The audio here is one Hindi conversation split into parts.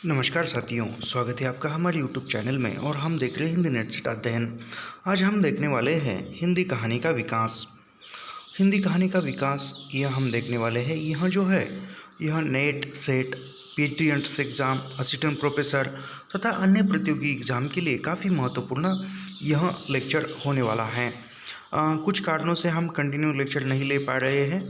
नमस्कार साथियों, स्वागत है आपका हमारे YouTube चैनल में। और हम देख रहे हैं हिंदी नेट सेट अध्ययन। आज हम देखने वाले हैं हिंदी कहानी का विकास। हिंदी कहानी का विकास यह हम देखने वाले हैं। यह जो है यह net set PhD entrance exam, assistant professor तथा अन्य प्रतियोगी एग्ज़ाम के लिए काफ़ी महत्वपूर्ण यह लेक्चर होने वाला है। कुछ कारणों से हम कंटिन्यू लेक्चर नहीं ले पा रहे हैं।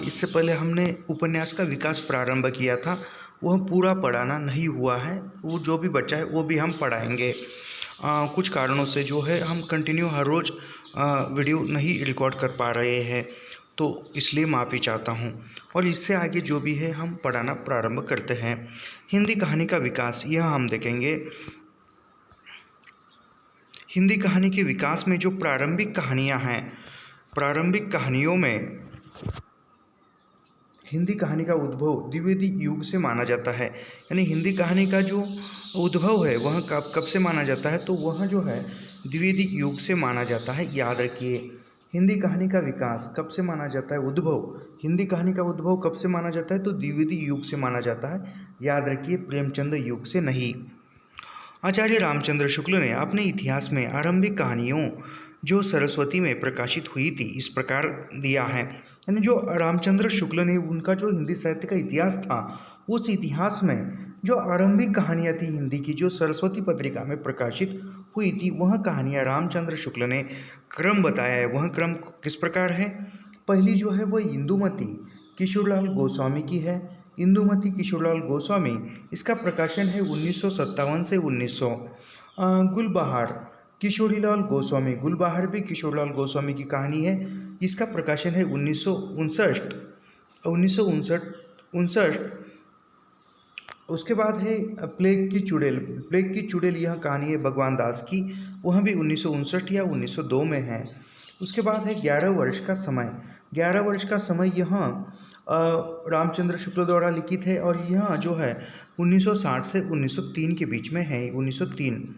इससे पहले हमने उपन्यास का विकास प्रारंभ किया था, वह पूरा पढ़ाना नहीं हुआ है। वो जो भी बचा है वो भी हम पढ़ाएंगे। कुछ कारणों से जो है हम कंटिन्यू हर रोज़ वीडियो नहीं रिकॉर्ड कर पा रहे हैं, तो इसलिए माफ़ी चाहता हूँ। और इससे आगे जो भी है हम पढ़ाना प्रारंभ करते हैं। हिंदी कहानी का विकास यह हम देखेंगे। हिंदी कहानी के विकास में जो प्रारंभिक कहानियाँ हैं, प्रारंभिक कहानियों में हिंदी कहानी का उद्भव द्विवेदी युग से माना जाता है। यानी हिंदी कहानी का जो उद्भव है वह कब से माना जाता है, तो वह जो है द्विवेदी युग से माना जाता है। याद रखिए, हिंदी कहानी का विकास कब से माना जाता है, उद्भव हिंदी कहानी का उद्भव कब से माना जाता है, तो द्विवेदी युग से माना जाता है। याद रखिए, प्रेमचंद युग से नहीं। आचार्य रामचंद्र शुक्ल ने अपने इतिहास में आरंभिक कहानियों जो सरस्वती में प्रकाशित हुई थी इस प्रकार दिया है। यानी जो रामचंद्र शुक्ल ने उनका जो हिंदी साहित्य का इतिहास था, उस इतिहास में जो आरंभिक कहानियाँ थी हिंदी की, जो सरस्वती पत्रिका में प्रकाशित हुई थी, वह कहानियाँ रामचंद्र शुक्ल ने क्रम बताया है। वह क्रम किस प्रकार है? पहली जो है वह इंदुमती किशोरलाल गोस्वामी की है। इंदुमती किशोरलाल गोस्वामी, इसका प्रकाशन है 1957 से 1900। गुलबहार किशोरीलाल गोस्वामी, गुलबहार भी किशोरलाल गोस्वामी की कहानी है। इसका प्रकाशन है 1959। उसके बाद है प्लेग की चुड़ैल। प्लेग की चुड़ैल यह कहानी है भगवान दास की, वह भी 1959 या 1902 में है। उसके बाद है 11 वर्ष का समय। 11 वर्ष का समय यह रामचंद्र शुक्ल द्वारा लिखित है और यह जो है 1960 से 1903 के बीच में है, 1903।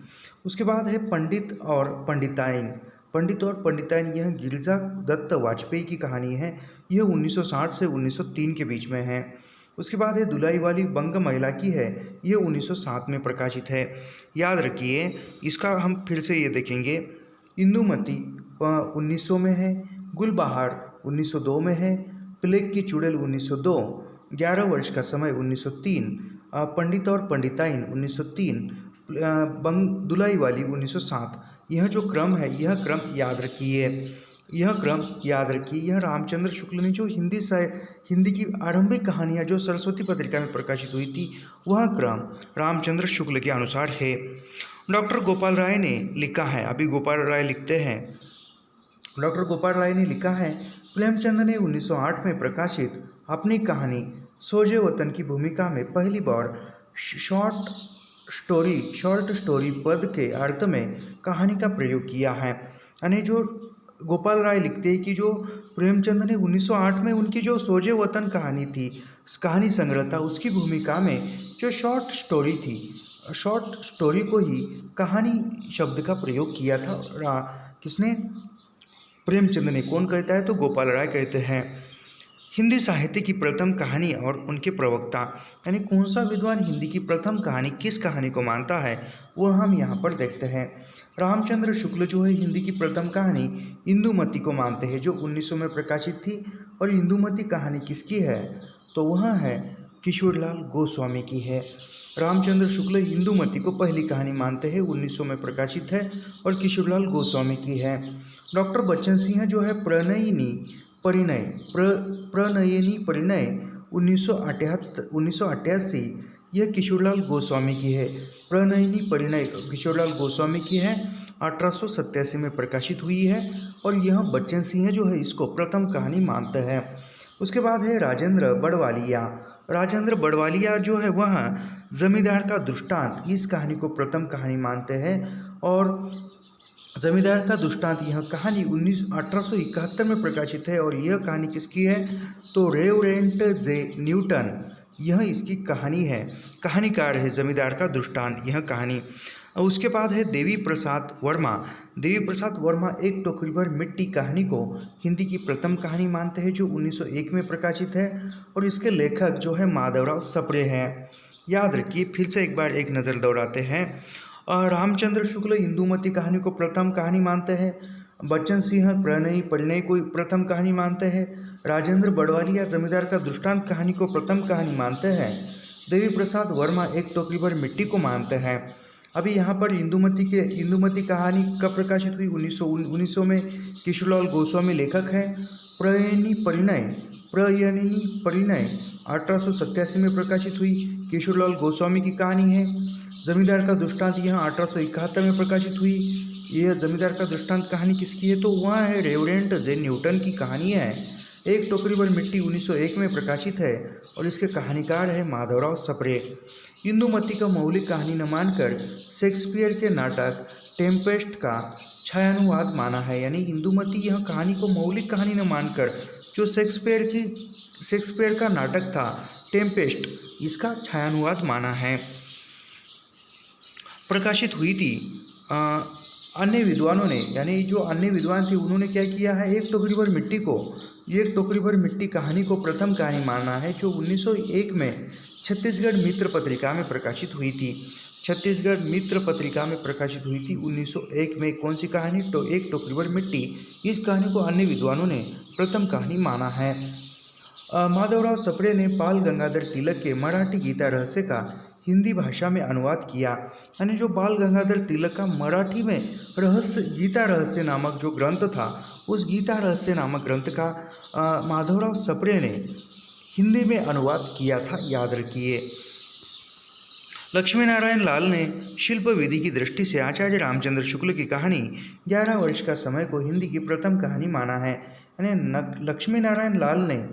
उसके बाद है पंडित और पंडिताइन। पंडित और पंडिताइन यह गिरिजा दत्त वाजपेयी की कहानी है। यह 1960 से 1903 के बीच में है। उसके बाद है दुलाई वाली बंग महिला की है, यह 1907 में प्रकाशित है। याद रखिए, इसका हम फिर से ये देखेंगे। इंदुमती 1900 में है, गुलबहार 1902 में है, प्लेग की चुड़ैल 1902, 11 वर्ष का समय 1903, पंडित और पंडिताइन 1903, दुलाई वाली 1907। यह जो क्रम है, यह क्रम याद रखिए, यह क्रम याद रखिए। यह रामचंद्र शुक्ल ने जो हिंदी की आरंभिक कहानियाँ जो सरस्वती पत्रिका में प्रकाशित हुई थी, वह क्रम रामचंद्र शुक्ल के अनुसार है। डॉक्टर गोपाल राय ने लिखा है, अभी गोपाल राय लिखते हैं। डॉक्टर गोपाल राय ने लिखा है, प्रेमचंद ने 1908 में प्रकाशित अपनी कहानी सोजे वतन की भूमिका में पहली बार शॉर्ट स्टोरी पद के अर्थ में कहानी का प्रयोग किया है। यानी जो गोपाल राय लिखते हैं कि जो प्रेमचंद ने 1908 में उनकी जो सोजे वतन कहानी थी, कहानी संग्रह था, उसकी भूमिका में जो शॉर्ट स्टोरी थी, शॉर्ट स्टोरी को ही कहानी शब्द का प्रयोग किया था। किसने? प्रेमचंद ने। कौन कहता है? तो गोपाल राय कहते हैं। हिंदी साहित्य की प्रथम कहानी और उनके प्रवक्ता, यानी कौन सा विद्वान हिंदी की प्रथम कहानी किस कहानी को मानता है, वह हम यहाँ पर देखते हैं। रामचंद्र शुक्ल जो है हिंदी की प्रथम कहानी इंदुमती को मानते हैं, जो 1900 में प्रकाशित थी। और इंदुमती कहानी किसकी है? तो वह है किशोरलाल गोस्वामी की है। रामचंद्र शुक्ल इंदुमती को पहली कहानी मानते हैं, 1900 में प्रकाशित है और किशोरलाल गोस्वामी की है। डॉक्टर बच्चन सिंह जो है प्रणयिनी परिणय 1988, यह किशोरलाल गोस्वामी की है। प्रणयिनी परिणय किशोरलाल गोस्वामी की है, 1887 में प्रकाशित हुई है। और यह बच्चन सिंह जो है इसको प्रथम कहानी मानते हैं। उसके बाद है राजेंद्र बड़वालिया। राजेंद्र बड़वालिया जो है वह जमींदार का दृष्टांत, इस कहानी को प्रथम कहानी मानते हैं। और जमींदार का दृष्टांत यह कहानी 1871 में प्रकाशित है। और यह कहानी किसकी है? तो रेवरेंट जे न्यूटन, यह इसकी कहानी है, कहानीकार है जमींदार का दृष्टांत, यह कहानी। और उसके बाद है देवी प्रसाद वर्मा। देवी प्रसाद वर्मा एक टोकरी भर मिट्टी कहानी को हिंदी की प्रथम कहानी मानते हैं, जो 1901 में प्रकाशित है, और इसके लेखक जो है माधवराव सप्रे हैं। याद रखिए, फिर से एक बार एक नज़र दौड़ाते हैं। रामचंद्र शुक्ल इंदुमती कहानी को प्रथम कहानी मानते हैं। बच्चन सिंह प्रणयी परिणय को प्रथम कहानी मानते हैं। राजेंद्र बड़वालिया जमींदार का दृष्टांत कहानी को प्रथम कहानी मानते हैं। देवी प्रसाद वर्मा एक टोकरी भर मिट्टी को मानते हैं। अभी यहाँ पर इंदुमती कहानी कब प्रकाशित हुई? 1900 में। किशोरलाल गोस्वामी लेखक हैं। प्रयणी परिणय 1887 में प्रकाशित हुई, किशोरलाल गोस्वामी की कहानी है। जमींदार का दृष्टांत यह 1871 में प्रकाशित हुई। यह जमींदार का दृष्टांत कहानी किसकी है? तो वह है रेवरेंट जे न्यूटन की कहानी है। एक टोकरी भर मिट्टी 1901 में प्रकाशित है और इसके कहानीकार है माधवराव सप्रे। इंदुमती का मौलिक कहानी न मानकर शेक्सपियर के नाटक टेम्पेस्ट का छायानुवाद माना है। यानी इंदुमती यह कहानी को मौलिक कहानी न मानकर जो शेक्सपियर का नाटक था टेम्पेस्ट, इसका छायानुवाद माना है। प्रकाशित हुई थी। अन्य विद्वानों ने, यानी जो अन्य विद्वान थे, उन्होंने क्या किया है? एक टोकरी भर मिट्टी को, एक टोकरी भर मिट्टी कहानी को प्रथम कहानी माना है, जो 1901 में छत्तीसगढ़ मित्र पत्रिका में प्रकाशित हुई थी। छत्तीसगढ़ मित्र पत्रिका में प्रकाशित हुई थी 1901 में। कौन सी कहानी? तो एक टोकरी भर मिट्टी। इस कहानी को अन्य विद्वानों ने प्रथम कहानी माना है। माधवराव सप्रे ने बाल गंगाधर तिलक के मराठी गीता रहस्य का हिंदी भाषा में अनुवाद किया। यानी जो बाल गंगाधर तिलक का मराठी में गीता रहस्य नामक जो ग्रंथ था, उस गीता रहस्य नामक ग्रंथ का माधवराव सप्रे ने हिंदी में अनुवाद किया था, याद रखिए। लक्ष्मी नारायण लाल ने शिल्प विधि की दृष्टि से आचार्य रामचंद्र शुक्ल की कहानी 11 वर्ष का समय को हिंदी की प्रथम कहानी माना है। यानी लक्ष्मी नारायण लाल ने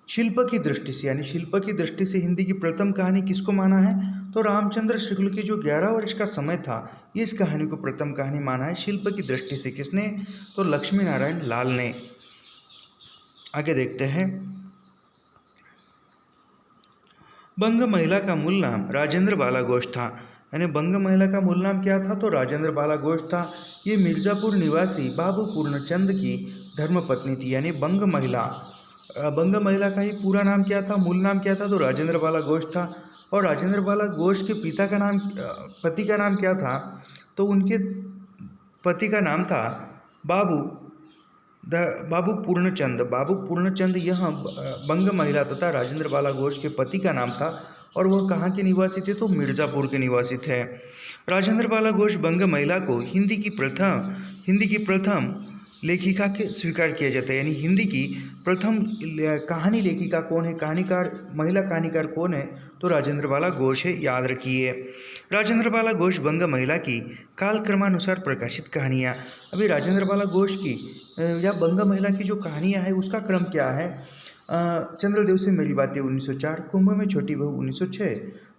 शिल्प की दृष्टि से, यानी शिल्प की दृष्टि से हिंदी की प्रथम कहानी किसको माना है? तो रामचंद्र शुक्ल की जो 11 वर्ष का समय था, इस कहानी को प्रथम कहानी माना है शिल्प की दृष्टि से। किसने? तो लक्ष्मी नारायण लाल ने। आगे देखते हैं। बंग महिला का मूल नाम राजेंद्र बाला घोष था। यानी बंग महिला का मूल नाम क्या था? तो राजेंद्र बाला घोष था। ये मिर्जापुर निवासी बाबू पूर्णचंद की धर्मपत्नी थी। यानी बंग महिला का ही पूरा नाम क्या था, मूल नाम क्या था? तो राजेंद्र बाला घोष था। और राजेंद्र बाला घोष के पति का नाम क्या था? तो उनके पति का नाम था बाबू पूर्णचंद। यह बंग महिला तथा राजेंद्र बाला घोष के पति का नाम था। और वह कहाँ के निवासी थे? तो मिर्ज़ापुर के निवासी थे। राजेंद्र बाला घोष बंग महिला को हिंदी की प्रथम लेखिका के स्वीकार किया जाता है। यानी हिंदी की प्रथम कहानी लेखिका कौन है? महिला कहानीकार कौन है? तो राजेंद्र बाला घोष है, याद रखिए। राजेंद्र बाला घोष बंग महिला की कालक्रमानुसार प्रकाशित कहानियाँ। अभी राजेंद्र बाला घोष की या बंग महिला की जो कहानियाँ है, उसका क्रम क्या है? चंद्रदेव से मेरी बातें 1904, कुंभ में छोटी बहू 1906,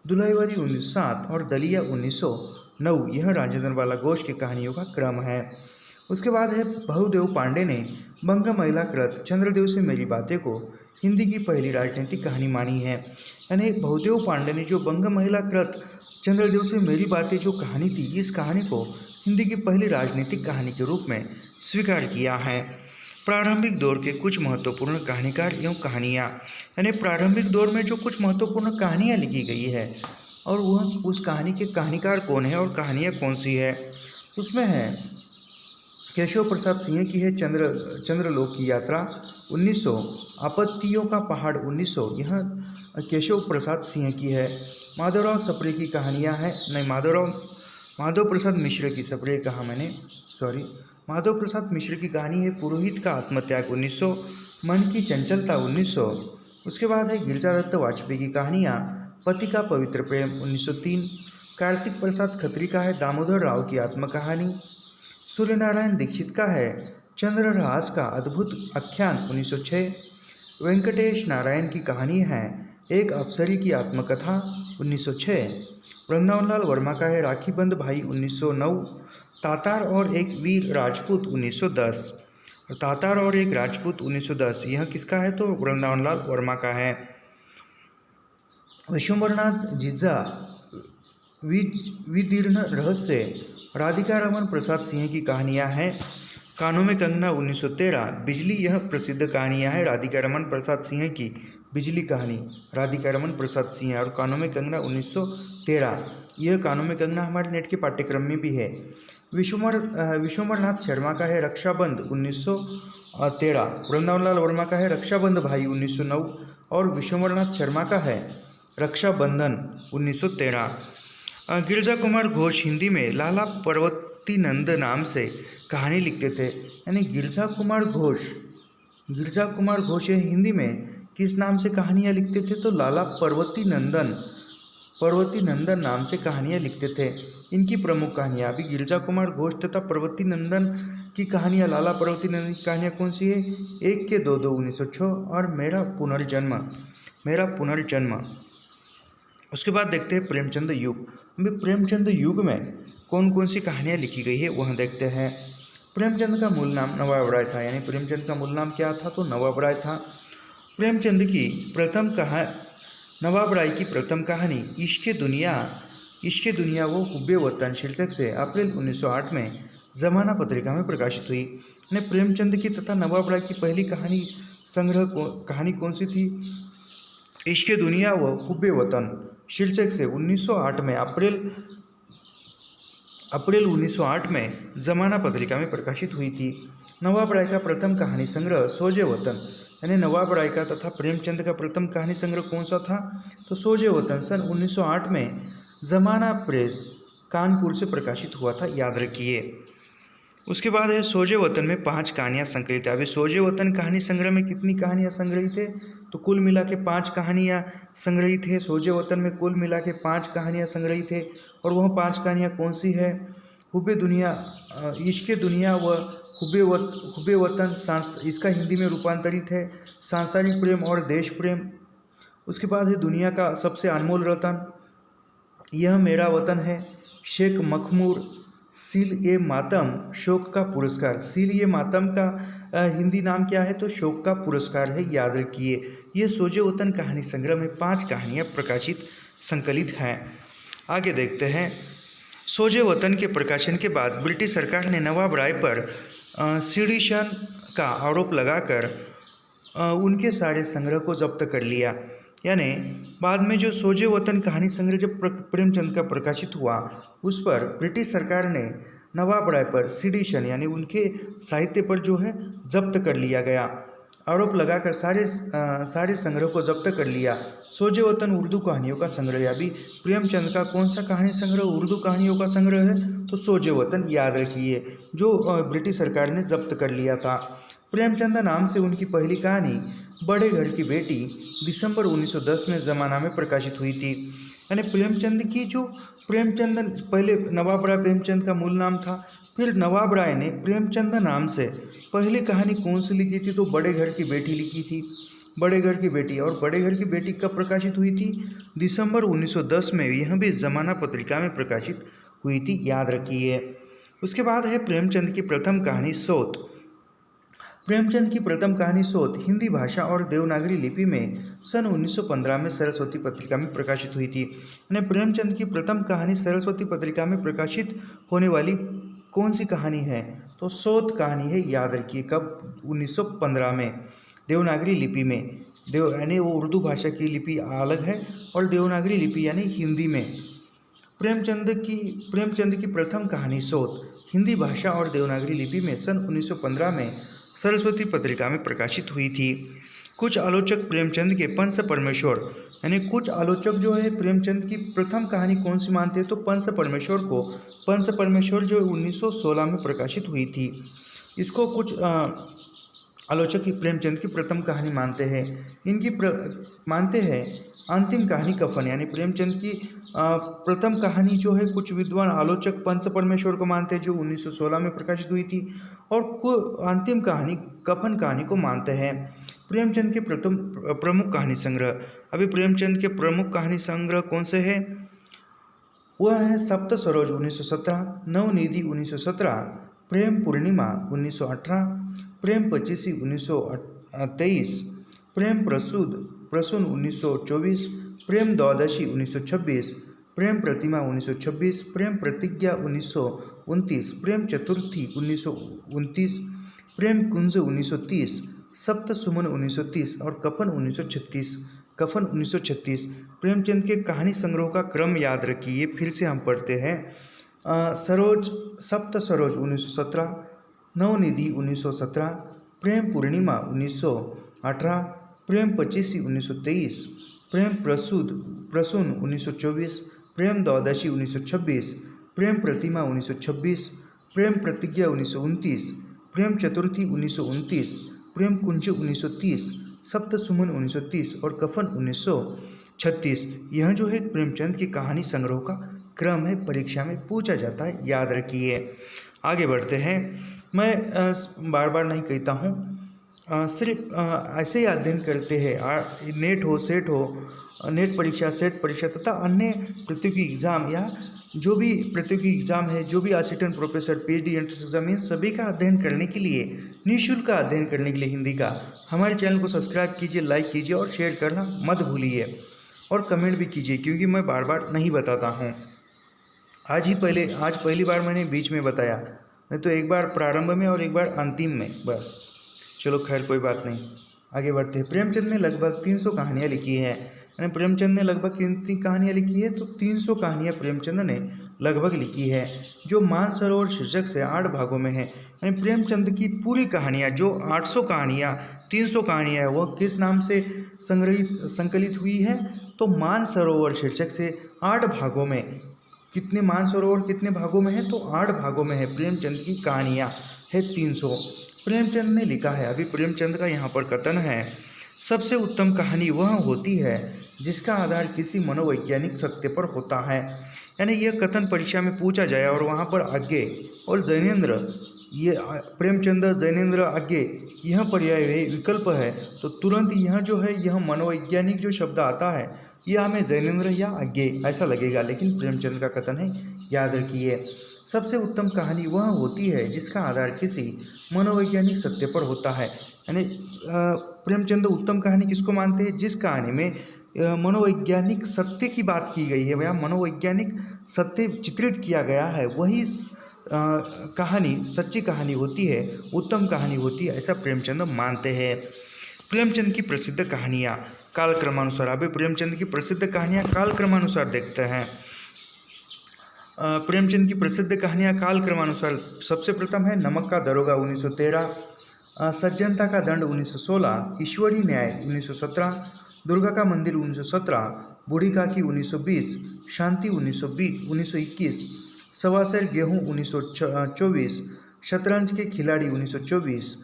दुल्हाईवाली 1907 और दलिया 1909। यह राजेंद्र बाला घोष की कहानियों का क्रम है। उसके बाद है बहुदेव पांडे ने बंग महिला कृत चंद्रदेव से मेरी बातें को हिंदी की पहली राजनीतिक कहानी मानी है। यानी बहुदेव पांडे ने जो बंग महिला कृत चंद्रदेव से मेरी बातें जो कहानी थी, इस कहानी को हिंदी की पहली राजनीतिक कहानी के रूप में स्वीकार किया है। प्रारंभिक दौर के कुछ महत्वपूर्ण कहानीकार एवं कहानियाँ। यानी प्रारंभिक दौर में जो कुछ महत्वपूर्ण कहानियाँ लिखी गई है और वह उस कहानी के कहानीकार कौन है और कहानियाँ कौन सी है, उसमें है केशव प्रसाद सिंह की है चंद्रलोक की यात्रा 1900, आपत्तियों का पहाड़ 1900, यह केशव प्रसाद सिंह की है। माधवराव सप्रे की कहानियाँ हैं, नहीं माधव प्रसाद मिश्र की, सप्रे कहा मैंने, सॉरी, माधव प्रसाद मिश्र की कहानी है पुरोहित का आत्मत्याग 1900, मन की चंचलता 1900। उसके बाद है गिरिजादत्त वाजपेयी की कहानियाँ, पति का पवित्र प्रेम 1903। कार्तिक प्रसाद खत्री का है दामोदर राव की आत्मकहानी। सूर्यनारायण दीक्षित का है चंद्रहास का अद्भुत आख्यान 1906। वेंकटेश नारायण की कहानी है एक अप्सरी की आत्मकथा 1906। वृंदावनलाल वर्मा का है राखीबंद भाई 1909। तातार और एक वीर राजपूत 1910। तातार और एक राजपूत 1910, यह किसका है? तो वृंदावनलाल वर्मा का है। विश्वम्भरनाथ जिज्जा विदीर्ण रहस्य, राधिका रमन प्रसाद सिंह की कहानियाँ हैं। कानों में कंगना 1913, बिजली, यह प्रसिद्ध कहानियाँ हैं राधिका रमन प्रसाद सिंह की। बिजली कहानी राधिका रमन प्रसाद सिंह और कानों में कंगना 1913, यह कानों में कंगना हमारे नेट के पाठ्यक्रम में भी है। विश्वम्भर नाथ शर्मा का है रक्षाबंध 1913, वृंदावन लाल वर्मा का है रक्षाबंध भाई 1909 और विश्वम्भर नाथ शर्मा का है रक्षाबंधन 1913। गिरजा कुमार घोष हिंदी में लाला पार्वती नंद नाम से कहानी लिखते थे। यानी गिरजा कुमार घोष ये हिंदी में किस नाम से कहानियाँ लिखते थे? तो लाला पार्वती नंदन नाम से कहानियाँ लिखते थे। इनकी प्रमुख कहानियाँ अभी गिरजा कुमार घोष तथा पार्वती नंदन की कहानियाँ, लाला पार्वती नंदन की कहानियाँ कौन सी है? 1 के 2 1906 और मेरा पुनर्जन्म। उसके बाद देखते हैं प्रेमचंद युग। अभी प्रेमचंद युग में कौन कौन सी कहानियाँ लिखी गई है वह देखते हैं। प्रेमचंद का मूल नाम नवाब राय था। यानी प्रेमचंद का मूल नाम क्या था? तो नवाब राय था। नवाब राय की प्रथम कहानी इश्क दुनिया वो हुब्बे वतन शीर्षक से अप्रैल 1908 में ज़माना पत्रिका में प्रकाशित हुई। यानी प्रेमचंद की तथा नवाब राय की पहली कहानी कौन सी थी? इश्क दुनिया व हुब्बे वतन शीर्षक से 1908 में अप्रैल 1908 में ज़माना पत्रिका में प्रकाशित हुई थी। नवाब राय का प्रथम कहानी संग्रह सोजे वतन, यानी नवाब राय का तथा प्रेमचंद का प्रथम कहानी संग्रह कौन सा था? तो सोजे वतन सन 1908 में ज़माना प्रेस कानपुर से प्रकाशित हुआ था, याद रखिए। उसके बाद है सोजे वतन में 5 कहानियाँ संकलित है। अभी सोजे वतन कहानी संग्रह में कितनी कहानियाँ संग्रहित है? तो कुल मिला के 5 कहानियाँ संग्रहित है। सोजे वतन में कुल मिला के 5 कहानियाँ संग्रहित है और वह 5 कहानियाँ कौन सी है? हुब्बे दुनिया, इश्क दुनिया व हुब्बे वतन, इसका हिंदी में रूपांतरित है सांसारिक प्रेम और देश प्रेम। उसके बाद है दुनिया का सबसे अनमोल रतन, यह मेरा वतन है, शेख मखमूर, सील ए मातम, शोक का पुरस्कार। सील ए मातम का हिंदी नाम क्या है? तो शोक का पुरस्कार है, याद रखिए। ये सोजे वतन कहानी संग्रह में 5 कहानियाँ संकलित हैं। आगे देखते हैं। सोजे वतन के प्रकाशन के बाद ब्रिटिश सरकार ने नवाब राय पर सेडिशन का आरोप लगाकर उनके सारे संग्रह को जब्त कर लिया। यानी बाद में जो सोजे वतन कहानी संग्रह जब प्रेमचंद का प्रकाशित हुआ, उस पर ब्रिटिश सरकार ने नवाब राय पर सेडिशन यानी उनके साहित्य पर जो है जब्त कर लिया गया, आरोप लगाकर सारे संग्रह को जब्त कर लिया। सोजे वतन उर्दू कहानियों का संग्रह है। अभी प्रेमचंद का कौन सा कहानी संग्रह उर्दू कहानियों का संग्रह है? तो सोजे वतन, याद रखिए, जो ब्रिटिश सरकार ने जब्त कर लिया था। प्रेमचंद नाम से उनकी पहली कहानी बड़े घर की बेटी दिसंबर 1910 में ज़माना में प्रकाशित हुई थी। यानी प्रेमचंद पहले नवाब राय प्रेमचंद का मूल नाम था। फिर नवाब राय ने प्रेमचंद नाम से पहली कहानी कौन सी लिखी थी? तो बड़े घर की बेटी लिखी थी, बड़े घर की बेटी। और बड़े घर की बेटी कब प्रकाशित हुई थी? दिसंबर 1910 में। यह भी ज़माना पत्रिका में प्रकाशित हुई थी, याद रखिए। उसके बाद है प्रेमचंद की प्रथम कहानी सोत। प्रेमचंद की प्रथम कहानी सोत हिंदी भाषा और देवनागरी लिपि में सन 1915 में सरस्वती पत्रिका में प्रकाशित हुई थी। यानी प्रेमचंद की प्रथम कहानी सरस्वती पत्रिका में प्रकाशित होने वाली कौन सी कहानी है? तो सोत कहानी है, याद रखिए। कब? 1915 में, देवनागरी लिपि में। यानी वो उर्दू भाषा की लिपि अलग है और देवनागरी लिपि यानी हिंदी में। प्रेमचंद की प्रथम कहानी सोत हिंदी भाषा और देवनागरी लिपि में सन 1915 में सरस्वती पत्रिका में प्रकाशित हुई थी। कुछ आलोचक प्रेमचंद के पंच परमेश्वर, यानी कुछ आलोचक जो है प्रेमचंद की प्रथम कहानी कौन सी मानते हैं? तो पंच परमेश्वर जो 1916 में प्रकाशित हुई थी, इसको कुछ आलोचक प्रेमचंद की प्रथम कहानी मानते हैं। मानते हैं अंतिम कहानी कफन, यानी प्रेमचंद की प्रथम कहानी जो है कुछ विद्वान आलोचक पंच परमेश्वर को मानते हैं, जो 1916 में प्रकाशित हुई थी, और अंतिम कहानी कफन कहानी को मानते हैं। प्रेमचंद के प्रमुख कहानी संग्रह। अभी प्रेमचंद के प्रमुख कहानी संग्रह कौन से हैं? वह है सप्त सरोज 1917, नवनिधि 1917, प्रेम पूर्णिमा 1918, प्रेम पचीसी 1923, प्रेम प्रसून 1924, प्रेम द्वादशी 1926, प्रेम प्रतिमा 1926, प्रेम प्रतिज्ञा 1929, प्रेम चतुर्थी 1929, प्रेम कुंज 1930, सप्त सुमन 1930 और कफन 1936। कफन 1936 प्रेमचंद के कहानी संग्रह का क्रम याद रखिए, फिर से हम पढ़ते हैं। सरोज, सप्त सरोज 1917, नवनिधि 1917, प्रेम पूर्णिमा 1918, प्रेम पचीसी 1923, प्रेम प्रसून 1924, प्रेम द्वादशी 1926, प्रेम प्रतिमा 1926, प्रेम प्रतिज्ञा 1929, प्रेम चतुर्थी 1929, प्रेम कुंज 1930, सप्त सुमन 1930 और कफन 1936। यह जो है प्रेमचंद की कहानी संग्रह का क्रम है, परीक्षा में पूछा जाता है, याद रखिए। आगे बढ़ते हैं। मैं बार बार नहीं कहता हूँ, सिर्फ ऐसे ही अध्ययन करते हैं। नेट हो, सेट हो, नेट परीक्षा, सेट परीक्षा तथा अन्य प्रतियोगी एग्ज़ाम या जो भी प्रतियोगी एग्ज़ाम है, जो भी assistant professor, PhD entrance exam, इन सभी का अध्ययन करने के लिए, निःशुल्क अध्ययन करने के लिए हिंदी का हमारे चैनल को सब्सक्राइब कीजिए, लाइक कीजिए और शेयर करना मत भूलिए और कमेंट भी कीजिए, क्योंकि मैं बार बार नहीं बताता हूँ। आज पहली बार मैंने बीच में बताया, नहीं तो एक बार प्रारंभ में और एक बार अंतिम में, बस। चलो खैर, कोई बात नहीं, आगे बढ़ते हैं। प्रेमचंद ने लगभग 300 कहानियाँ लिखी है। यानी प्रेमचंद ने लगभग कितनी कहानियाँ लिखी है? तो 300 कहानियाँ प्रेमचंद ने लगभग लिखी है, जो मानसरोवर शीर्षक से 8 भागों में है। यानी प्रेमचंद की पूरी कहानियाँ, जो 800 कहानियाँ, 300 कहानियाँ है, वह किस नाम से संकलित हुई है? तो मानसरोवर शीर्षक से 8 भागों में। कितने मानसरोवर कितने भागों में है? तो 8 भागों में है। प्रेमचंद की कहानियाँ है 300। प्रेमचंद ने लिखा है, अभी प्रेमचंद का यहाँ पर कथन है, सबसे उत्तम कहानी वह होती है जिसका आधार किसी मनोवैज्ञानिक सत्य पर होता है। यानी यह कथन परीक्षा में पूछा जाए और वहाँ पर आगे और जैनेन्द्र, ये प्रेमचंद, जैनेन्द्र, आगे यह पर्याय विकल्प है, तो तुरंत यह जो है, यह मनोवैज्ञानिक जो शब्द आता है, यह हमें जैनेन्द्र या आगे ऐसा लगेगा, लेकिन प्रेमचंद का कथन है, याद रखिए। सबसे उत्तम कहानी वह होती है जिसका आधार किसी मनोवैज्ञानिक सत्य पर होता है। यानी प्रेमचंद उत्तम कहानी किसको मानते हैं? जिस कहानी में मनोवैज्ञानिक सत्य की बात की गई है या मनोवैज्ञानिक सत्य चित्रित किया गया है, वही कहानी सच्ची कहानी होती है, उत्तम कहानी होती है, ऐसा प्रेमचंद मानते हैं। प्रेमचंद की प्रसिद्ध कहानियाँ कालक्रमानुसार। अभी प्रेमचंद की प्रसिद्ध कहानियाँ कालक्रमानुसार देखते हैं। प्रेमचंद की प्रसिद्ध कहानियाँ कालक्रमानुसार। सबसे प्रथम है नमक का दरोगा 1913, सज्जनता का दंड 1916, ईश्वरीय न्याय 1917, दुर्गा का मंदिर 1917, बूढ़ी काकी 1920, शांति 1921, सवासेर गेहूँ 1924, शतरंज के खिलाड़ी 1924,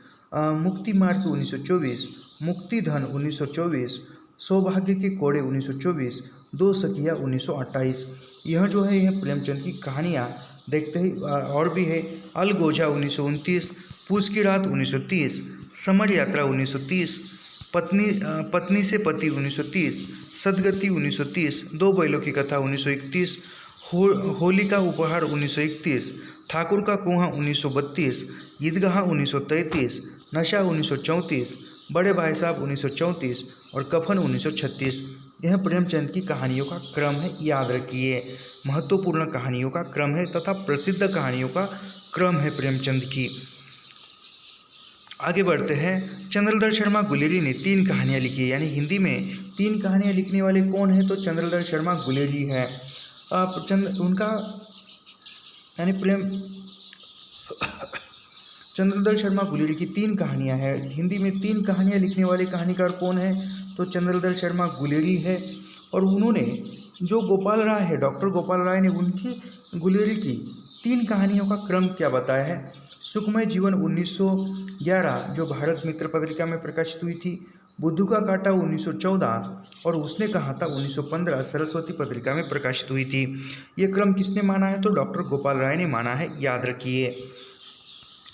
मुक्ति मार्ग 1924, मुक्तिधन 1924, सौभाग्य के कोड़े 1924, दो सखिया 1928। यह जो है, यह प्रेमचंद की कहानियाँ देखते ही। और भी है अलगोजा 1929, पूस की रात 1930, समर यात्रा 1930, पत्नी से पति 1930, सदगति 1930, दो बैलों की कथा 1931, होली का उपहार 1931, ठाकुर का कुआं 1932, ईदगाह 1933, नशा 1934, बड़े भाई साहब 1934 और कफन 1936। यह प्रेमचंद की कहानियों का क्रम है, याद रखिए। महत्वपूर्ण कहानियों का क्रम है तथा प्रसिद्ध कहानियों का क्रम है प्रेमचंद की। आगे बढ़ते हैं। चंद्रधर शर्मा गुलेरी ने 3 कहानियाँ लिखी है। यानी हिंदी में 3 कहानियाँ लिखने वाले कौन है? तो चंद्रधर शर्मा गुलेरी है। उनका यानी चंद्रधर शर्मा गुलेरी की 3 कहानियाँ हैं। हिंदी में 3 कहानियाँ लिखने वाले कहानीकार कौन है? तो चंद्रधर शर्मा गुलेरी है। और उन्होंने जो गोपाल राय है, डॉक्टर गोपाल राय ने उनकी गुलेरी की 3 कहानियों का क्रम क्या बताया है? सुखमय जीवन 1911 जो भारत मित्र पत्रिका में प्रकाशित हुई थी, बुद्धू का कांटा 1914 और उसने कहा था 1915 सरस्वती पत्रिका में प्रकाशित हुई थी। ये क्रम किसने माना है? तो डॉक्टर गोपाल राय ने माना है, याद रखिए।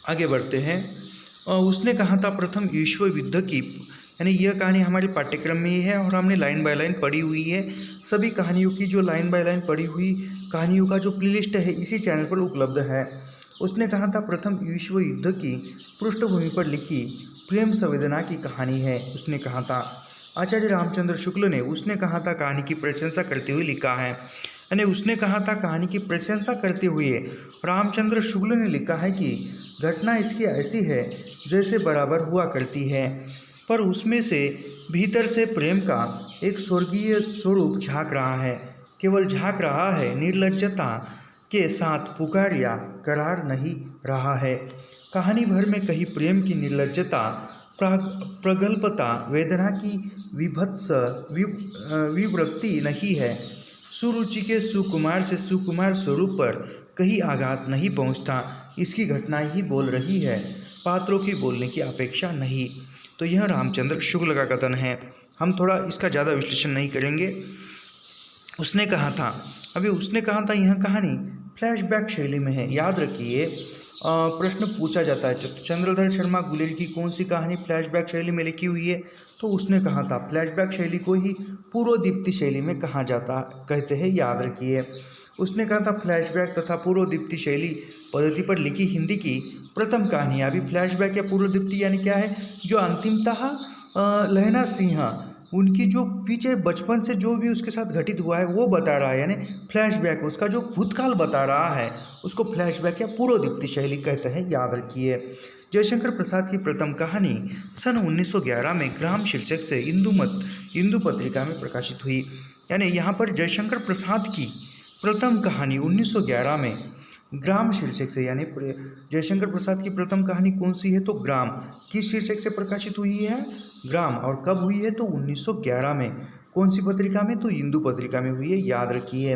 आगे बढ़ते हैं। उसने कहा था प्रथम विश्व युद्ध की, यानी यह कहानी हमारे पाठ्यक्रम में ही है और हमने लाइन बाय लाइन पढ़ी हुई है। सभी कहानियों की जो लाइन बाय लाइन पढ़ी हुई कहानियों का जो प्लेलिस्ट है इसी चैनल पर उपलब्ध है। उसने कहा था प्रथम विश्व युद्ध की पृष्ठभूमि पर लिखी प्रेम संवेदना की कहानी है, उसने कहा था। आचार्य रामचंद्र शुक्ल ने उसने कहा था कहानी की प्रशंसा करते हुए लिखा है। यानी उसने कहा था, कहानी की प्रशंसा करते हुए रामचंद्र शुक्ल ने लिखा है कि घटना इसकी ऐसी है जैसे बराबर हुआ करती है, पर उसमें से भीतर से प्रेम का एक स्वर्गीय स्वरूप झांक रहा है, केवल झांक रहा है, निर्लज्जता के साथ पुकार या करार नहीं रहा है। कहानी भर में कहीं प्रेम की निर्लज्जता, प्रगल्भता, वेदना की विभत्स विवृत्ति नहीं है। सुरुचि के सुकुमार से सुकुमार स्वरूप पर कहीं आघात नहीं पहुंचता। इसकी घटना ही बोल रही है, पात्रों की बोलने की अपेक्षा नहीं। तो यह रामचंद्र शुक्ल का कथन है। हम थोड़ा इसका ज़्यादा विश्लेषण नहीं करेंगे। उसने कहा था, अभी उसने कहा था, यह कहानी फ्लैशबैक शैली में है। याद रखिए, प्रश्न पूछा जाता है, चंद्रधर शर्मा गुलेल की कौन सी कहानी फ्लैशबैक शैली में लिखी हुई है? तो उसने कहा था फ्लैशबैक शैली को ही पूर्वदीप्ति शैली में कहा जाता कहते हैं। याद रखिए, उसने कहा था फ्लैशबैक तथा पूर्वदीप्ति शैली पद्धति पर लिखी हिंदी की प्रथम कहानी। अभी फ्लैशबैक या पूर्वदीप्ति यानी क्या है? जो अंतिमतः लहना सिंह उनकी जो पीछे बचपन से जो भी उसके साथ घटित हुआ है वो बता रहा है, यानी फ्लैशबैक, उसका जो भूतकाल बता रहा है उसको फ्लैशबैक या पूर्वदीप्ति शैली कहते हैं। याद रखिए, जयशंकर प्रसाद की प्रथम कहानी सन 1911 में ग्राम शीर्षक से हिंदू पत्रिका में प्रकाशित हुई। यानी यहाँ पर जयशंकर प्रसाद की प्रथम कहानी 1911 में ग्राम शीर्षक से, यानी जयशंकर प्रसाद की प्रथम कहानी कौन सी है? तो ग्राम। किस शीर्षक से प्रकाशित हुई है? ग्राम। और कब हुई है? तो 1911 में। कौन सी पत्रिका में? तो हिंदू पत्रिका में हुई है। याद रखिए,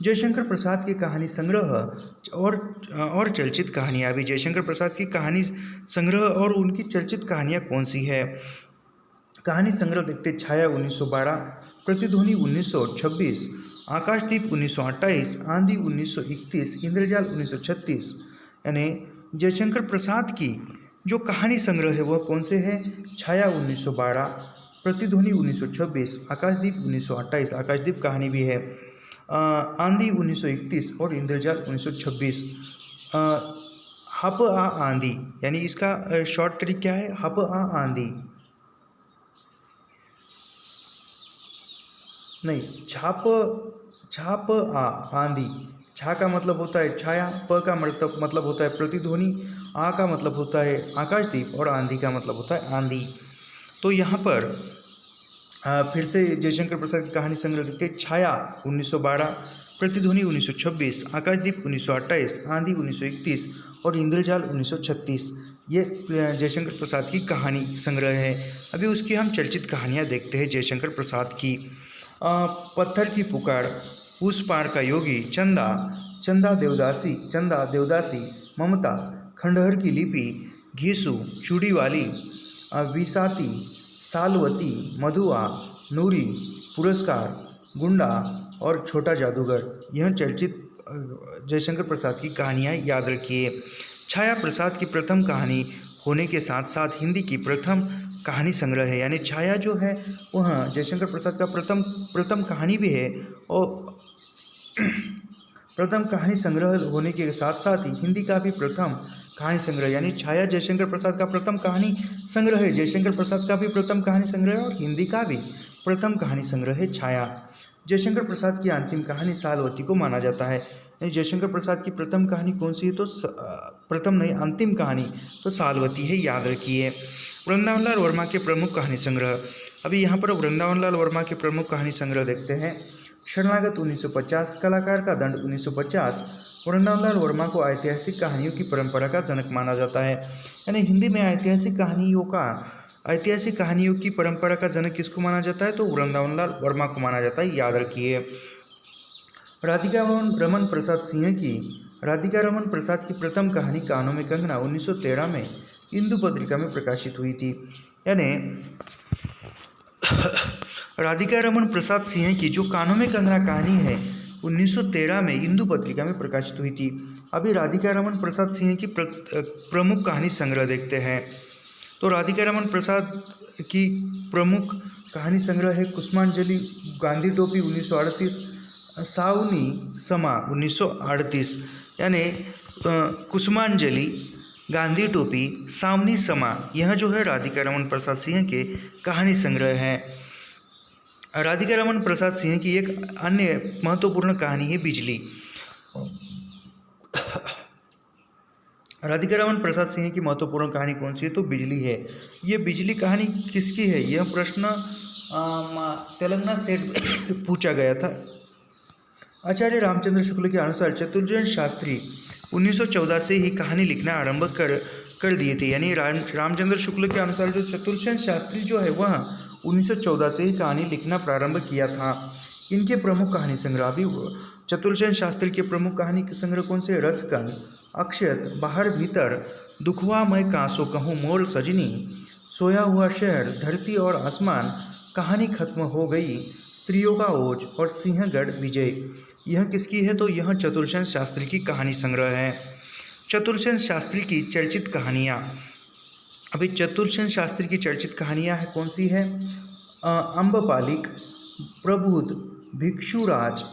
जयशंकर प्रसाद की कहानी संग्रह और चलचित कहानियाँ। अभी जयशंकर प्रसाद की कहानी संग्रह और उनकी चलचित कहानियाँ कौन सी है? कहानी संग्रह देखते, छाया 1912, प्रतिध्वनि 1926, आकाशदीप 1928, आंधी 1931, इंद्रजाल 1936। यानी जयशंकर प्रसाद की जो कहानी संग्रह है वह कौन से है? छाया 1912, प्रतिध्वनि 1926, आकाशदीप 1928, आकाशदीप कहानी भी है, आंधी 1931 और इंद्रजाल 1926। हप आ आंधी, यानी इसका शॉर्ट ट्रिक क्या है? हप आ आंधी नहीं, छाप आ आंधी। छा का मतलब होता है छाया, प का मतलब होता है प्रतिध्वनि, आ का मतलब होता है आकाशदीप और आंधी का मतलब होता है आंधी। तो यहाँ पर फिर से जयशंकर प्रसाद की कहानी संग्रह देखते हैं। छाया 1912, प्रतिध्वनि 1926, आकाशदीप 1928, आंधी 1931 और इंद्रजाल 1936। ये जयशंकर प्रसाद की कहानी संग्रह है। अभी उसकी हम चर्चित कहानियाँ देखते हैं जयशंकर प्रसाद की। पत्थर की पुकार, उस पार का योगी, चंदा देवदासी, ममता, खंडहर की लिपि, घीसू, चूड़ीवाली, विसाती, सालवती, मधुआ, नूरी, पुरस्कार, गुंडा और छोटा जादूगर। यह चर्चित जयशंकर प्रसाद की कहानियाँ याद रखिए। छाया प्रसाद की प्रथम कहानी होने के साथ साथ हिंदी की प्रथम कहानी संग्रह है। यानी छाया जो है वह जयशंकर प्रसाद का प्रथम कहानी भी है और प्रथम कहानी संग्रह होने के साथ साथ ही हिंदी का भी प्रथम कहानी संग्रह। यानी छाया जयशंकर प्रसाद का प्रथम कहानी संग्रह है, जयशंकर प्रसाद का भी प्रथम कहानी संग्रह है और हिंदी का भी प्रथम कहानी संग्रह है छाया। जयशंकर प्रसाद की अंतिम कहानी सालवती को माना जाता है। जयशंकर प्रसाद की प्रथम कहानी कौन सी है? तो प्रथम नहीं, अंतिम कहानी तो सालवती है। याद रखिए। वृंदावनलाल वर्मा के प्रमुख कहानी संग्रह। अभी यहाँ पर वृंदावनलाल वर्मा के प्रमुख कहानी संग्रह देखते हैं। शरणागत 1950, कलाकार का दंड 1950। वृंदावनलाल वर्मा को ऐतिहासिक कहानियों की परंपरा का जनक माना जाता है। यानी हिंदी में ऐतिहासिक कहानियों की परंपरा का जनक किसको माना जाता है? तो वृंदावनलाल वर्मा को माना जाता है। याद रखिए। राधिका रमन प्रसाद की प्रथम कहानी कानों में कंगना 1913 में हिंदू पत्रिका में प्रकाशित हुई थी। यानी राधिका रमन प्रसाद सिंह की जो कानों में कंगना कहानी है 1913 में हिंदू पत्रिका में प्रकाशित हुई थी। अभी राधिका रमन प्रसाद सिंह की प्रमुख कहानी संग्रह देखते हैं। तो राधिका रमन प्रसाद की प्रमुख कहानी संग्रह है कुसुमांजलि, गांधी टोपी 1938, सावनी समा 1938। यानी कुसुमांजलि, गांधी टोपी, सावनी समा, यह जो है राधिका रमन प्रसाद सिंह के कहानी संग्रह हैं। राधिका रमन प्रसाद सिंह की एक अन्य महत्वपूर्ण कहानी है बिजली। राधिका रमन प्रसाद सिंह की महत्वपूर्ण कहानी कौन सी है? तो बिजली है। ये बिजली कहानी किसकी है? यह प्रश्न तेलंगाना स्टेट पूछा गया था। आचार्य रामचंद्र शुक्ल के अनुसार चतुर्जन शास्त्री 1914 से ही कहानी लिखना आरंभ कर दिए थे। यानी रामचंद्र शुक्ल के अनुसार जो चतुर्सेन शास्त्री जो है वह 1914 से ही कहानी लिखना प्रारंभ किया था। इनके प्रमुख कहानी संग्रह अभी चतुर्सेन शास्त्री के प्रमुख कहानी संग्रह कौन से? रचकन, अक्षत, बाहर भीतर, दुखवा मैं कांसो कहूँ मोर सजनी, सोया हुआ शहर, धरती और आसमान, कहानी खत्म हो गई, स्त्रियों का ओज और सिंहगढ़ विजय। यह किसकी है? तो यह चतुर्सेन शास्त्री की कहानी संग्रह है। चतुर्सेन शास्त्री की चर्चित कहानियाँ। अभी चतुर्सेन शास्त्री की चर्चित कहानियाँ है कौन सी है? अम्बपालिक, प्रबुद्ध, भिक्षुराज,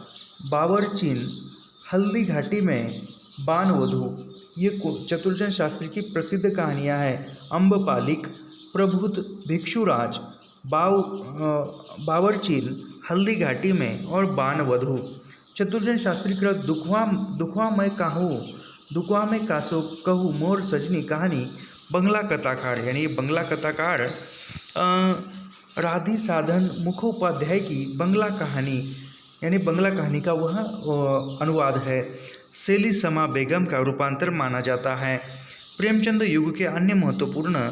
बाबरचिन, हल्दी घाटी में, बाणवधू। ये चतुर्सेन शास्त्री की प्रसिद्ध कहानियाँ हैं। अम्बपालिक, प्रबुद्ध, भिक्षुराज, बाबरचिन, हल्दी घाटी में और बाणवधू। चतुर्सेन शास्त्री का दुखवा मैं कासो कहूँ मोर सजनी कहानी बंगला कथाकार, यानी बंगला कथाकार राधी साधन मुखोपाध्याय की बंगला कहानी, यानी बंगला कहानी का वह अनुवाद है। सेली समा बेगम का रूपांतर माना जाता है। प्रेमचंद युग के अन्य महत्वपूर्ण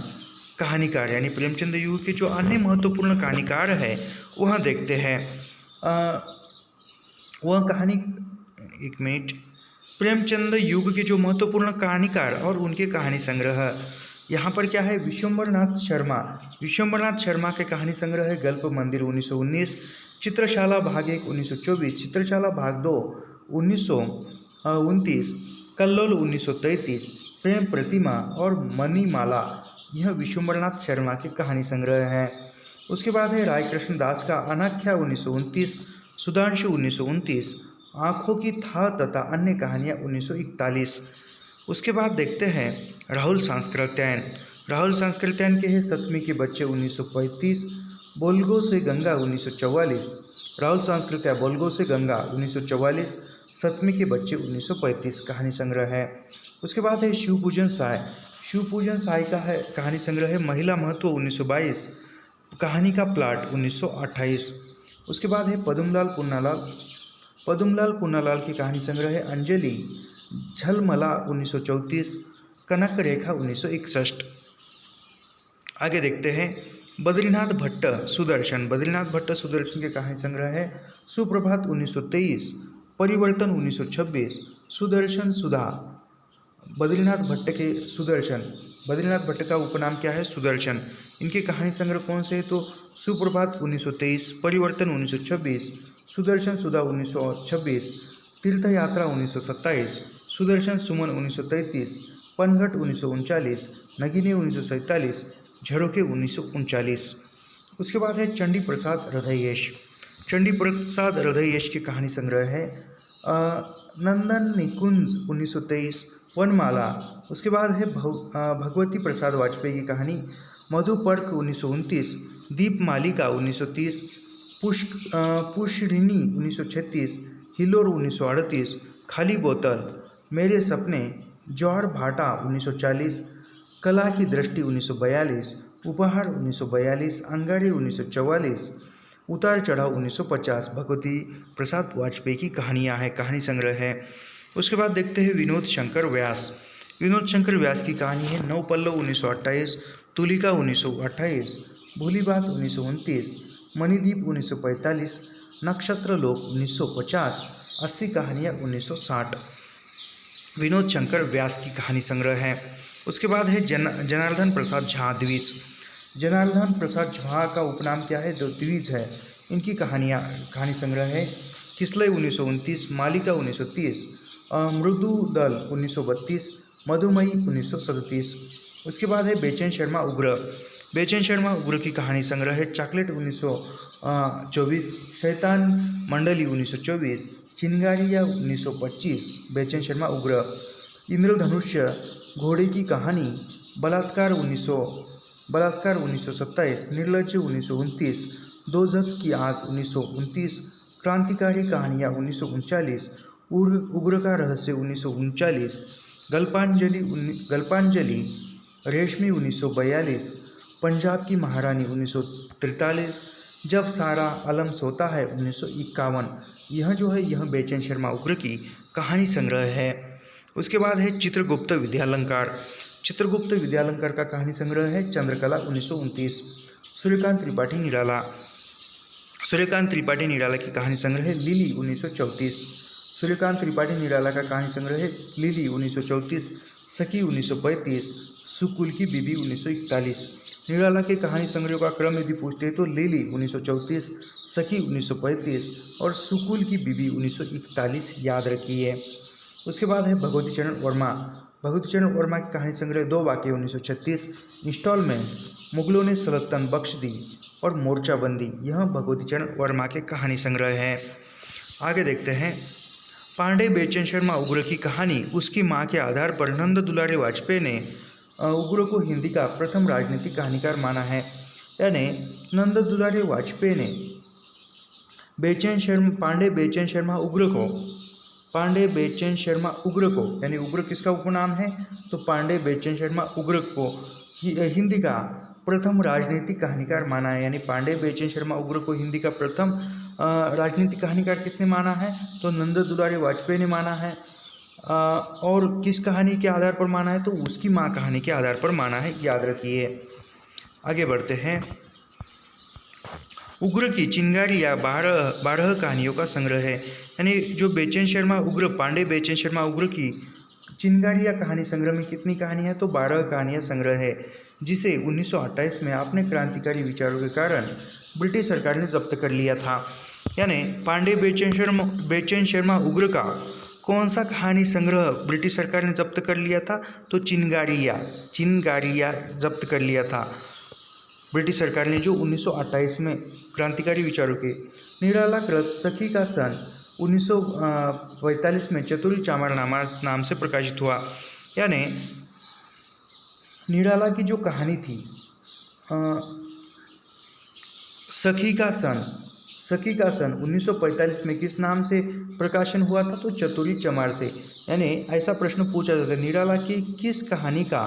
कहानीकार, यानी प्रेमचंद युग के जो अन्य महत्वपूर्ण कहानीकार है वह देखते हैं। वह कहानी, एक मिनट, प्रेमचंद युग के जो महत्वपूर्ण कहानीकार और उनके कहानी संग्रह, यहाँ पर क्या है? विश्वम्बरनाथ शर्मा। विश्वम्बरनाथ शर्मा के कहानी संग्रह है गल्प मंदिर 1919, चित्रशाला भाग 1 1924, चित्रशाला भाग 2 1929, कल्लोल 1933, प्रेम प्रतिमा और मणिमाला। यह विश्वम्बरनाथ शर्मा के कहानी संग्रह है। उसके बाद है रायकृष्ण दास का अनाख्या 1929, सुधांशु 1929, आँखों की था तथा अन्य कहानियाँ 1941। उसके बाद देखते हैं राहुल सांस्कृत्यायन। राहुल सांस्कृत्यायन के हैं सतमी के बच्चे 1935, बोलगो से गंगा 1944। राहुल सांस्कृत्यायन बोलगो से गंगा 1944, सतमी के बच्चे 1935 कहानी संग्रह है। उसके बाद है शिवपूजन साय। शिवपूजन साय का है कहानी संग्रह है महिला महत्व 1922, कहानी का प्लाट 1928। उसके बाद है पदुमलाल पुन्नालाल। पदुमलाल पुन्नालाल की कहानी संग्रह है अंजलि, झलमला 1934, कनक रेखा 1961। आगे देखते हैं बद्रीनाथ भट्ट सुदर्शन। बद्रीनाथ भट्ट सुदर्शन के कहानी संग्रह है सुप्रभात 1923, परिवर्तन 1926, सुदर्शन सुधा। बद्रीनाथ भट्ट के सुदर्शन, बद्रीनाथ भट्ट का उपनाम क्या है? सुदर्शन। इनके कहानी संग्रह कौन से है? तो सुप्रभात 1923, परिवर्तन 1926, सुदर्शन सुधा 1926, तीर्थ यात्रा 1927, सुदर्शन सुमन 1933, पनघट 1939, नगीने 1947, झरोखे 1939। उसके बाद है चंडी प्रसाद हृदयेश। चंडी प्रसाद हृदयेश की कहानी संग्रह है नंदन निकुंज 1923, वनमाला। उसके बाद है भगवती प्रसाद वाजपेयी की कहानी मधुपर्क 1929, दीपमालिका 1930, पुष्करिणी 1936, हिलोर 1938, खाली बोतल, मेरे सपने, ज्वार भाटा 1940, कला की दृष्टि 1942, उपहार 1942, अंगारी 1944, उतार चढ़ाव 1950। भगवती प्रसाद वाजपेयी की कहानियाँ हैं, कहानी संग्रह है। उसके बाद देखते हैं विनोद शंकर व्यास। विनोद शंकर व्यास की कहानी है नौ पल्लव 1928, तुलिका 1928, भूली बात 1929, मणिदीप 1945, नक्षत्र लोक 1950, 80 कहानियाँ 1960। विनोद शंकर व्यास की कहानी संग्रह है। उसके बाद है जनार्दन प्रसाद झा द्विज। जनार्दन प्रसाद झा का उपनाम क्या है? जो द्विज है। इनकी कहानी संग्रह है किसलय 1929, मालिका 1930, मृदुदल 1932, मधुमई 1937। उसके बाद है बेचैन शर्मा उग्र। बेचैन शर्मा उग्र की कहानी संग्रह है चॉकलेट 1924, शैतान मंडली 1924, चिंगारिया 1925। बेचैन शर्मा उग्र। इंद्रधनुष्य, घोड़े की कहानी, बलात्कार 1927, निर्लज्ज 1929, दोजख की आग 1929, क्रांतिकारी कहानियाँ 1939, उग्र का रहस्य 1939, गल्पांजलि रेशमी 1942, पंजाब की महारानी 1943, जब सारा आलम सोता है 1951। यह जो है यह बेचैन शर्मा उग्र की कहानी संग्रह है। उसके बाद है चित्रगुप्त विद्यालंकार। चित्रगुप्त विद्यालंकार का कहानी संग्रह है चंद्रकला 1929। सूर्यकांत त्रिपाठी निराला की कहानी संग्रह है लिली 1934। सूर्यकांत त्रिपाठी निराला का कहानी संग्रह है लिली 1934, सखी 1935, सुकुल की बीबी 1941। निराला के कहानी संग्रह का क्रम यदि पूछते हैं तो लिली 1934, सखी 1935 और सुकुल की बीबी 1941 याद रखिए। उसके बाद है भगवती चरण वर्मा। भगवती चरण वर्मा की कहानी संग्रह दो वाक्य 1936, इंस्टॉलमेंट, मुगलों ने सल्तनत बख्श दी और मोर्चाबंदी, यह भगवती चरण वर्मा के कहानी संग्रह है। आगे देखते हैं पांडे बेचैन शर्मा उग्र की कहानी। उसकी मां के आधार पर नंद दुलारे वाजपेयी ने उग्र को हिंदी का प्रथम राजनीतिक कहानीकार माना है। यानी नंद दुलारे वाजपेयी ने पांडे बेचैन शर्मा उग्र को यानी उग्र किसका उपनाम है तो पांडे बेचैन शर्मा उग्र को हिंदी का प्रथम राजनीतिक कहानीकार माना है। यानी पांडे बेचैन शर्मा उग्र को हिंदी का प्रथम राजनीतिक कहानीकार किसने माना है तो नंद दुलारे वाजपेयी ने माना है। और किस कहानी के आधार पर माना है तो उसकी माँ कहानी के आधार पर माना है, याद रखिए। आगे बढ़ते हैं। उग्र की चिंगारियाँ 12 कहानियों का संग्रह है। यानी जो बेचैन शर्मा उग्र पांडे बेचैन शर्मा उग्र की चिंगारियाँ कहानी संग्रह में कितनी कहानी है तो 12 कहानियाँ संग्रह है, जिसे 1928 में अपने क्रांतिकारी विचारों के कारण ब्रिटिश सरकार ने जब्त कर लिया था। यानी पांडे बेचैन शर्मा उग्र का कौन सा कहानी संग्रह ब्रिटिश सरकार ने जब्त कर लिया था तो चिंगारियाँ जब्त कर लिया था ब्रिटिश सरकार ने, जो 1928 में क्रांतिकारी विचारों के। निराला कृत सखी का सन 1945 में चतुरी चामार नाम से प्रकाशित हुआ। यानी निराला की जो कहानी थी सखी का सन 1945 में किस नाम से प्रकाशन हुआ था तो चतुरी चमार से। यानी ऐसा प्रश्न पूछा जाता है निराला की किस कहानी का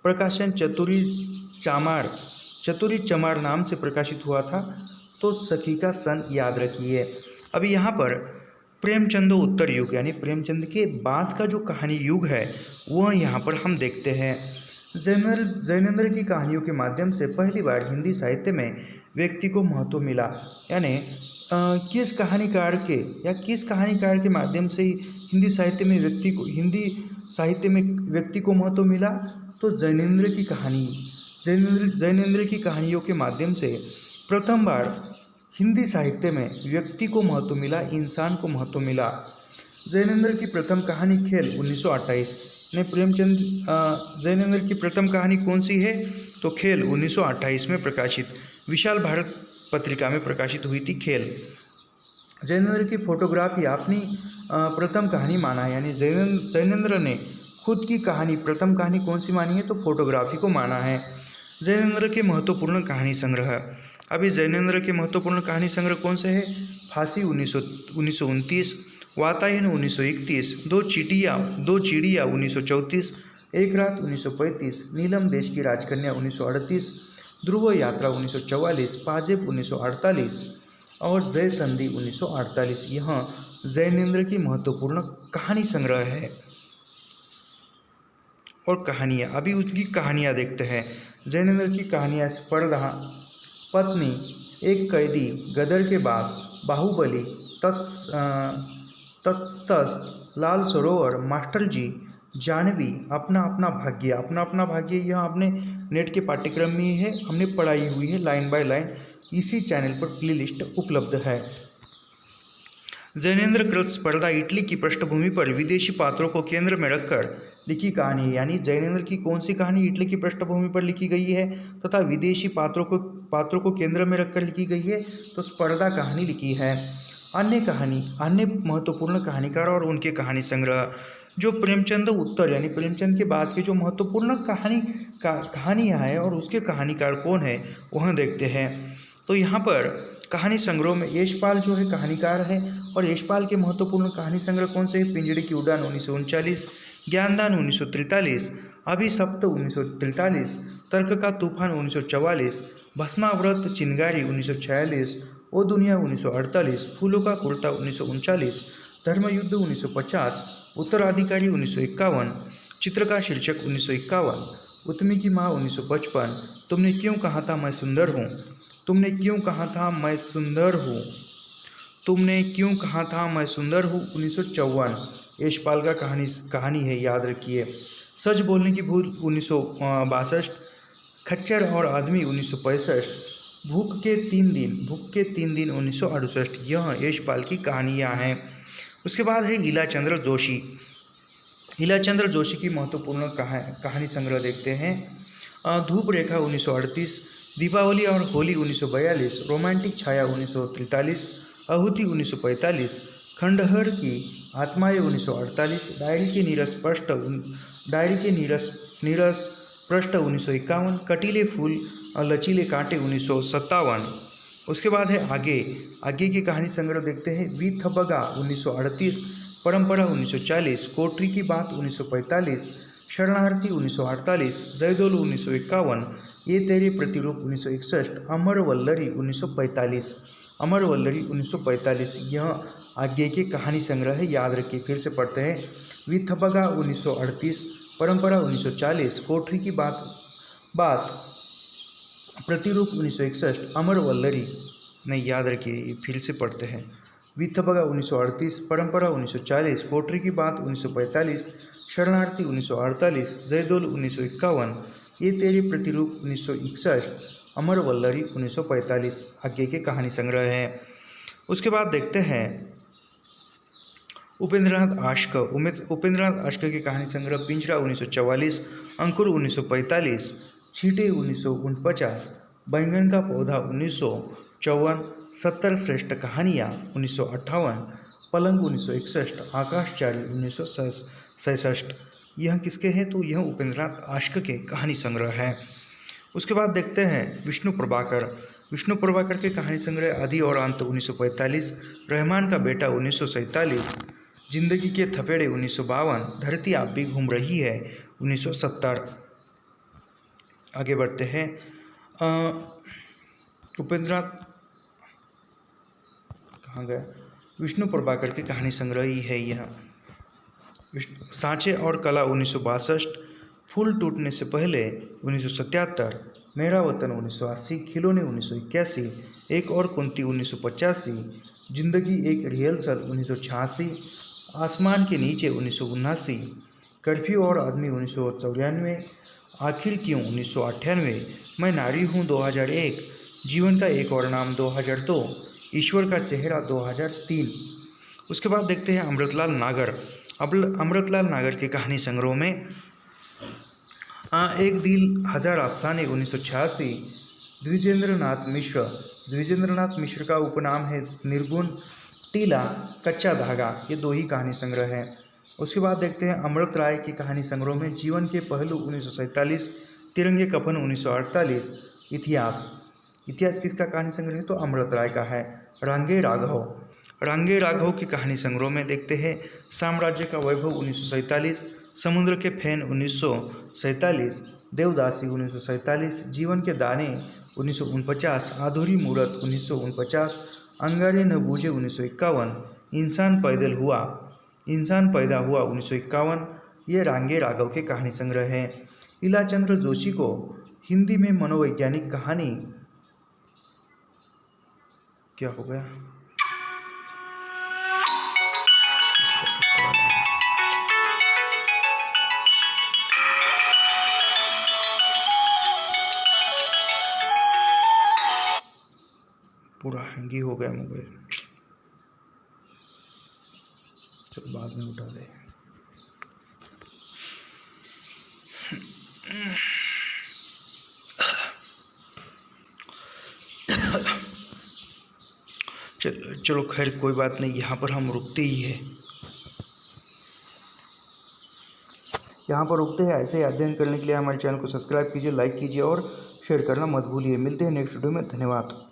प्रकाशन चतुरी चमार नाम से प्रकाशित हुआ था तो सखी का सन याद रखिए। अभी यहाँ पर प्रेमचंद उत्तर युग यानी प्रेमचंद के बाद का जो कहानी युग है वह यहाँ पर हम देखते हैं। जैनेंद्र की कहानियों के माध्यम से पहली बार हिंदी साहित्य में व्यक्ति को महत्व मिला। यानी किस कहानीकार के माध्यम से हिंदी साहित्य में व्यक्ति को महत्व मिला तो जैनेंद्र की कहानियों के माध्यम से प्रथम बार हिंदी साहित्य में व्यक्ति को महत्व मिला, इंसान को महत्व मिला। जैनेंद्र की प्रथम कहानी खेल 1928 ने जैनेंद्र की प्रथम कहानी कौन सी है तो खेल 1928 में प्रकाशित विशाल भारत पत्रिका में प्रकाशित हुई थी खेल। जैनेंद्र की फोटोग्राफी अपनी प्रथम कहानी माना है। यानी जैनेंद्र ने खुद की प्रथम कहानी कौन सी मानी है तो फोटोग्राफी को माना है। जैनेंद्र के महत्वपूर्ण कहानी संग्रह। अभी जैनेंद्र के महत्वपूर्ण कहानी संग्रह कौन से है? फांसी 1929, वातायन 1931, दो चिड़िया 1934, एक रात 1935, नीलम देश की राजकन्या 1938, ध्रुव यात्रा 1944, पाजेब 1948 और जय संधि 1948। यह जैनेंद्र की महत्वपूर्ण कहानी संग्रह है। और कहानियाँ, अभी उसकी कहानियाँ देखते हैं। जैनेंद्र की कहानियाँ स्पर्धा, पत्नी, एक कैदी, गदर के बाद, बाहुबली, तत्सत, लाल सरोवर, मास्टर जी, जानवी, अपना अपना भाग्य यह आपने नेट के पाठ्यक्रम में ही है, हमने पढ़ाई हुई है लाइन बाय लाइन, इसी चैनल पर प्लेलिस्ट उपलब्ध है। जैनेंद्र कृत स्पर्धा इटली की पृष्ठभूमि पर विदेशी पात्रों को केंद्र में रखकर लिखी कहानी है। यानी जैनेंद्र की कौन सी कहानी इटली की पृष्ठभूमि पर लिखी गई है तथा विदेशी पात्रों को केंद्र में रखकर लिखी गई है तो स्पर्धा कहानी लिखी है। अन्य महत्वपूर्ण कहानीकार और उनके कहानी संग्रह, जो प्रेमचंद उत्तर यानी प्रेमचंद के बाद के जो महत्वपूर्ण कहानियाँ हैं और उसके कहानीकार कौन है वह देखते हैं। तो यहाँ पर कहानी संग्रह में यशपाल जो है कहानीकार है, और यशपाल के महत्वपूर्ण कहानी संग्रह कौन से हैं? पिंजड़े की उड़ान 1939, ज्ञानदान 1943, अभिशप्त 1943, तर्क का तूफान 1944, भस्माव्रत चिंगारी 1946, ओ दुनिया 1948, फूलों का कुर्ता 1939, धर्मयुद्ध 1950, उत्तराधिकारी 1951, चित्र का शीर्षक 1951, उत्तमी की माँ 1955, तुमने क्यों कहा था मैं सुंदर हूँ, तुमने क्यों कहा था मैं सुंदर हूँ, तुमने क्यों कहा था मैं सुंदर हूँ 1954, यशपाल का कहानी है, याद रखिए। सच बोलने की भूल 1962, खच्चर और आदमी 1965, भूख के तीन दिन 1968। यह यशपाल की कहानियाँ हैं। उसके बाद है ईलाचंद्र जोशी। ईलाचंद्र जोशी की महत्वपूर्ण कहानी संग्रह देखते हैं। धूप रेखा 1938, दीपावली और होली 1942, रोमांटिक छाया 1943, आहुति 1945, खंडहर की आत्माएं 1948, डायरी के नीरस पृष्ठ 1951, कटीले फूल और लचीले कांटे 1957। उसके बाद है आगे की कहानी संग्रह देखते हैं। वी थपगा 1938, परंपरा 1940, कोठरी की बात 1945, शरणार्थी 1948, जयदोल 1951, ये तेरे प्रतिरूप 1961, अमर वल्लरी 1945। यह आगे के कहानी संग्रह है, याद रखिए। फिर से पढ़ते हैं। विथपगा 1938, परंपरा 1940, कोठरी की बात प्रतिरूप 1961, अमर वल्लरी, नहीं याद रखिए, फिर से पढ़ते हैं। विथपगा 1938, परंपरा 1940, कोठरी की बात 1945, शरणार्थी 1948, जयदोल 1951, ये तेरे प्रतिरूप 1961, अमर वल्लरी 1945 आगे के कहानी संग्रह है। उसके बाद देखते हैं उपेंद्रनाथ आश्क की कहानी संग्रह। पिंजरा 1944, अंकुर 1945, छींटे 1949, बैंगन का पौधा 1954, 70 श्रेष्ठ कहानियाँ 1958, पलंग 1961, आकाशचारी 1966। यह किसके हैं? तो यह उपेंद्रनाथ आश्क के कहानी संग्रह है। उसके बाद देखते हैं विष्णु प्रभाकर के कहानी संग्रह। आदि और अंत 1945, रहमान का बेटा 1947, जिंदगी के थपेड़े 1952, धरती आप भी घूम रही है 1970। आगे बढ़ते हैं। उपेंद्रनाथ कहाँ गया? विष्णु प्रभाकर की कहानी संग्रह ही है यह। सांचे और कला 1962, फूल टूटने से पहले 1977, मेरा वतन 1980, खिलौने 1981, एक और कुंती 1985, जिंदगी एक रिहर्सल 1986, आसमान के नीचे 1979, कर्फ्यू और आदमी 1994, आखिर क्यों 1998, मैं नारी हूँ 2001, जीवन का एक और नाम 2002, ईश्वर का चेहरा 2003। उसके बाद देखते हैं अमृतलाल नागर के कहानी संग्रह में। एक दिल हजार अफसाने 1986, द्विजेंद्रनाथ मिश्र का उपनाम है निर्गुण, टीला, कच्चा धागा, ये दो ही कहानी संग्रह हैं। उसके बाद देखते हैं अमृत राय की कहानी संग्रह में। जीवन के पहलू 1947, तिरंगे कफन 1948, इतिहास किसका कहानी संग्रह है? तो अमृत राय का है। रांगे राघव की कहानी संग्रह में देखते हैं। साम्राज्य का वैभव 1947, समुद्र के फैन 1947, देवदासी 1947, जीवन के दाने 1949, अधूरी मूरत 1949, अंगारे न बूझे 1951, इंसान पैदा हुआ 1951। ये रांगे राघव के कहानी संग्रह हैं। ईलाचंद्र जोशी को हिंदी में मनोवैज्ञानिक कहानी क्या हो गया? पूरा हैंगी हो गया मोबाइल, चलो बाद में उठा दे। चलो खैर कोई बात नहीं, यहाँ पर हम रुकते ही हैं। ऐसे ही अध्ययन करने के लिए हमारे चैनल को सब्सक्राइब कीजिए, लाइक कीजिए और शेयर करना मत भूलिए। मिलते हैं नेक्स्ट वीडियो में। धन्यवाद।